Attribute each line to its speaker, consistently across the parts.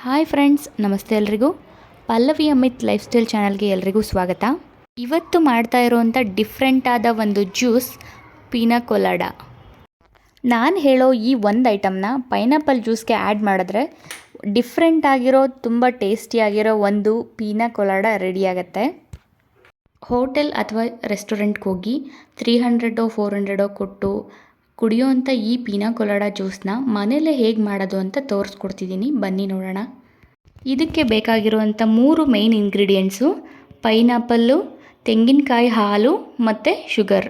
Speaker 1: Hi friends, ನಮಸ್ತೆ ಎಲ್ರಿಗೂ. Pallavi Amit life style ಚಾನಲ್ಗೆ ಎಲ್ರಿಗೂ ಸ್ವಾಗತ. ಇವತ್ತು ಮಾಡ್ತಾ ಇರೋವಂಥ ಡಿಫ್ರೆಂಟ್ ಆದ ಒಂದು ಜ್ಯೂಸ್ ಪೀನಾ ಕೊಲಾಡಾ. ನಾನು ಹೇಳೋ ಈ ಒಂದು ಐಟಮ್ನ ಪೈನಾಪಲ್ ಜ್ಯೂಸ್ಗೆ ಆ್ಯಡ್ ಮಾಡಿದ್ರೆ ಡಿಫ್ರೆಂಟ್ ಆಗಿರೋ ತುಂಬ ಟೇಸ್ಟಿಯಾಗಿರೋ ಒಂದು ಪೀನಾ ಕೊಲಾಡಾ ರೆಡಿ ಆಗುತ್ತೆ. ಹೋಟೆಲ್ ಅಥವಾ ರೆಸ್ಟೋರೆಂಟ್ಗೆ ಹೋಗಿ 300 400 ಕೊಟ್ಟು ಕುಡಿಯೋವಂಥ ಈ ಪೀನಾ ಕೊಲಾಡಾ ಜ್ಯೂಸ್ನ ಮನೇಲೇ ಹೇಗೆ ಮಾಡೋದು ಅಂತ ತೋರಿಸ್ಕೊಡ್ತಿದ್ದೀನಿ, ಬನ್ನಿ ನೋಡೋಣ. ಇದಕ್ಕೆ ಬೇಕಾಗಿರುವಂಥ 3 ಮೇನ್ ಇಂಗ್ರೀಡಿಯೆಂಟ್ಸು: ಪೈನಾಪಲ್ಲು, ತೆಂಗಿನಕಾಯಿ ಹಾಲು ಮತ್ತು ಶುಗರ್.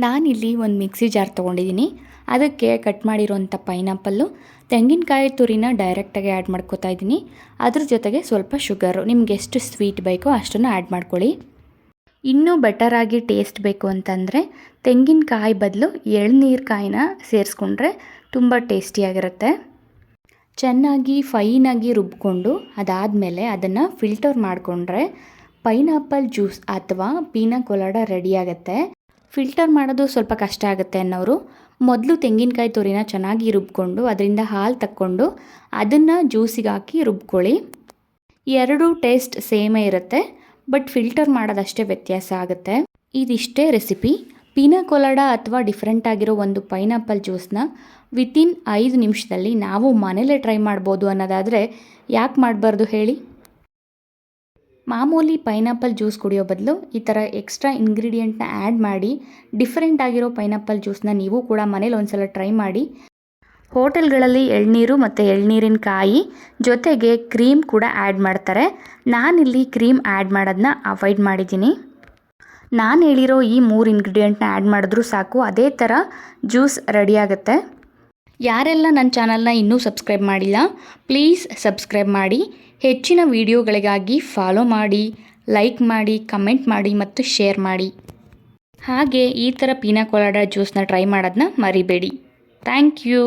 Speaker 1: ನಾನಿಲ್ಲಿ ಒಂದು ಮಿಕ್ಸಿ ಜಾರ್ ತೊಗೊಂಡಿದ್ದೀನಿ. ಅದಕ್ಕೆ ಕಟ್ ಮಾಡಿರೋಂಥ ಪೈನಾಪಲ್ಲು, ತೆಂಗಿನಕಾಯಿ ತುರಿನ ಡೈರೆಕ್ಟಾಗಿ ಆ್ಯಡ್ ಮಾಡ್ಕೋತಾ ಇದ್ದೀನಿ. ಅದ್ರ ಜೊತೆಗೆ ಸ್ವಲ್ಪ ಶುಗರು, ನಿಮ್ಗೆ ಎಷ್ಟು ಸ್ವೀಟ್ ಬೇಕೋ ಅಷ್ಟನ್ನು ಆ್ಯಡ್ ಮಾಡ್ಕೊಳ್ಳಿ. ಇನ್ನೂ ಬೆಟರಾಗಿ ಟೇಸ್ಟ್ ಬೇಕು ಅಂತಂದರೆ ತೆಂಗಿನಕಾಯಿ ಬದಲು ಎಳ್ನೀರು ಕಾಯಿನ ಸೇರಿಸ್ಕೊಂಡ್ರೆ ತುಂಬ ಟೇಸ್ಟಿಯಾಗಿರುತ್ತೆ. ಚೆನ್ನಾಗಿ ಫೈನಾಗಿ ರುಬ್ಕೊಂಡು ಅದಾದಮೇಲೆ ಅದನ್ನು ಫಿಲ್ಟರ್ ಮಾಡಿಕೊಂಡ್ರೆ ಪೈನಾಪಲ್ ಜ್ಯೂಸ್ ಅಥವಾ ಪೀನಾ ಕೊಲಾಡಾ ರೆಡಿಯಾಗುತ್ತೆ. ಫಿಲ್ಟರ್ ಮಾಡೋದು ಸ್ವಲ್ಪ ಕಷ್ಟ ಆಗುತ್ತೆ ಅನ್ನೋರು ಮೊದಲು ತೆಂಗಿನಕಾಯಿ ತುರಿನ ಚೆನ್ನಾಗಿ ರುಬ್ಕೊಂಡು ಅದರಿಂದ ಹಾಲು ತಕ್ಕೊಂಡು ಅದನ್ನು ಜ್ಯೂಸಿಗೆ ಹಾಕಿ ರುಬ್ಕೊಳ್ಳಿ. ಎರಡೂ ಟೇಸ್ಟ್ ಸೇಮೇ ಇರುತ್ತೆ, ಬಟ್ ಫಿಲ್ಟರ್ ಮಾಡೋದಷ್ಟೇ ವ್ಯತ್ಯಾಸ ಆಗುತ್ತೆ. ಇದಿಷ್ಟೇ ರೆಸಿಪಿ. ಪೀನಾ ಕೊಲಾಡಾ ಅಥವಾ ಡಿಫ್ರೆಂಟ್ ಆಗಿರೋ ಒಂದು ಪೈನಾಪಲ್ ಜ್ಯೂಸ್ನ ವಿತಿನ್ 5 ನಿಮಿಷದಲ್ಲಿ ನಾವು ಮನೇಲೇ ಟ್ರೈ ಮಾಡ್ಬೋದು ಅನ್ನೋದಾದರೆ ಯಾಕೆ ಮಾಡಬಾರ್ದು ಹೇಳಿ. ಮಾಮೂಲಿ ಪೈನಾಪಲ್ ಜ್ಯೂಸ್ ಕುಡಿಯೋ ಬದಲು ಈ ಥರ ಎಕ್ಸ್ಟ್ರಾ ಇಂಗ್ರೀಡಿಯೆಂಟ್ನ ಆ್ಯಡ್ ಮಾಡಿ ಡಿಫ್ರೆಂಟ್ ಆಗಿರೋ ಪೈನಾಪಲ್ ಜ್ಯೂಸ್ನ ನೀವು ಕೂಡ ಮನೇಲಿ ಒಂದ್ಸಲ ಟ್ರೈ ಮಾಡಿ. ಹೋಟೆಲ್ಗಳಲ್ಲಿ ಎಳ್ನೀರು ಮತ್ತು ಎಳ್ನೀರಿನ ಕಾಯಿ ಜೊತೆಗೆ ಕ್ರೀಮ್ ಕೂಡ ಆ್ಯಡ್ ಮಾಡ್ತಾರೆ. ನಾನಿಲ್ಲಿ ಕ್ರೀಮ್ ಆ್ಯಡ್ ಮಾಡೋದನ್ನ ಅವಾಯ್ಡ್ ಮಾಡಿದ್ದೀನಿ. ನಾನು ಹೇಳಿರೋ ಈ 3 ಇಂಗ್ರೀಡಿಯೆಂಟ್ನ ಆ್ಯಡ್ ಮಾಡಿದ್ರೂ ಸಾಕು, ಅದೇ ಥರ ಜ್ಯೂಸ್ ರೆಡಿಯಾಗುತ್ತೆ. ಯಾರೆಲ್ಲ ನನ್ನ ಚಾನಲ್ನ ಇನ್ನೂ ಸಬ್ಸ್ಕ್ರೈಬ್ ಮಾಡಿಲ್ಲ, ಪ್ಲೀಸ್ ಸಬ್ಸ್ಕ್ರೈಬ್ ಮಾಡಿ. ಹೆಚ್ಚಿನ ವೀಡಿಯೋಗಳಿಗಾಗಿ ಫಾಲೋ ಮಾಡಿ, ಲೈಕ್ ಮಾಡಿ, ಕಮೆಂಟ್ ಮಾಡಿ ಮತ್ತು ಶೇರ್ ಮಾಡಿ. ಹಾಗೆ ಈ ಥರ ಪೀನಾ ಕೊಲಾಡಾ ಜ್ಯೂಸ್ನ ಟ್ರೈ ಮಾಡೋದನ್ನ ಮರಿಬೇಡಿ. Thank you.